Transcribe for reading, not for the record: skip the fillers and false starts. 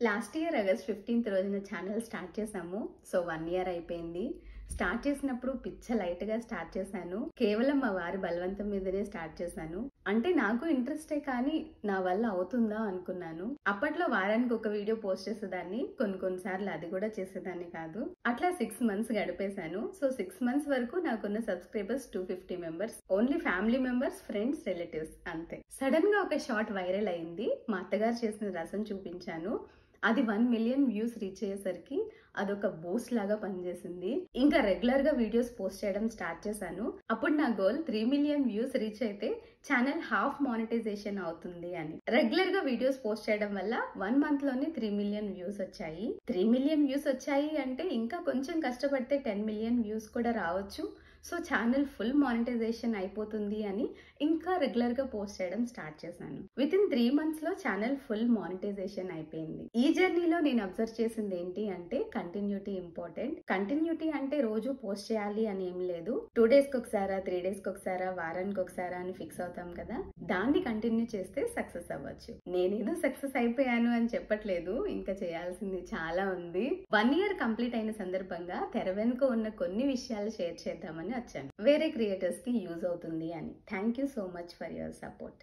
Last year August 15th రోజున channel start చేసాము. So 1 year అయిపోయింది. స్టార్ట్ చేసినప్పుడు పిచ్చ లైట్ గా స్టార్ట్ చేశాను. కేవలం మా వారి బలవంతం మీదనే స్టార్ట్ చేశాను. అంటే నాకు ఇంట్రెస్టే కానీ నా వల్ల అవుతుందా అనుకున్నాను. అప్పట్లో వారానికి ఒక వీడియో పోస్ట్ చేసేదాన్ని, కొన్నిసార్లు అది కూడా చేసేదాన్ని కాదు. అట్లా 6 months గడిపేశాను. సో 6 months వరకు నాకున్న subscribers 250 members. Only family members, friends, relatives అంతే. సడన్ గా ఒక షార్ట్ వైరల్ అయింది. మా అత్తగారు చేసిన రసం చూపించాను. అది 1 million వ్యూస్ రీచ్ అయ్యేసరికి అదొక బూస్ట్ లాగా పనిచేసింది. ఇంకా రెగ్యులర్ గా వీడియోస్ పోస్ట్ చేయడం స్టార్ట్ చేశాను. అప్పుడు నా గోల్ 3 million వ్యూస్ రీచ్ అయితే ఛానల్ హాఫ్ మానిటైజేషన్ అవుతుంది అని. రెగ్యులర్ గా వీడియోస్ పోస్ట్ చేయడం వల్ల 1 month లోనే 3 million వ్యూస్ వచ్చాయి. 3 million వ్యూస్ వచ్చాయి అంటే ఇంకా కొంచెం కష్టపడితే 10 million వ్యూస్ కూడా రావచ్చు. సో ఛానల్ ఫుల్ మానిటైజేషన్ అయిపోతుంది అని ఇంకా రెగ్యులర్ గా పోస్ట్ చేయడం స్టార్ట్ చేశాను. విత్ ఇన్ 3 months లో ఛానల్ ఫుల్ మానిటైజేషన్ అయిపోయింది. ఈ జర్నీలో నేను అబ్జర్వ్ చేసింది ఏంటి అంటే కంటిన్యూటీ ఇంపార్టెంట్. కంటిన్యూటీ అంటే రోజు పోస్ట్ చేయాలి అని ఏం లేదు. 2 days కి ఒకసారా, 3 days కి ఒకసారా, వారానికి ఒకసారా అని ఫిక్స్ అవుతాం కదా, దాన్ని కంటిన్యూ చేస్తే సక్సెస్ అవ్వచ్చు. నేనేదో సక్సెస్ అయిపోయాను అని చెప్పట్లేదు, ఇంకా చేయాల్సింది చాలా ఉంది. 1 year కంప్లీట్ అయిన సందర్భంగా తెర వెనుక ఉన్న కొన్ని విషయాలు షేర్ చేద్దామని వచ్చాను. వేరే క్రియేటర్స్ కి యూజ్ అవుతుంది అని. Thank you so much for your support.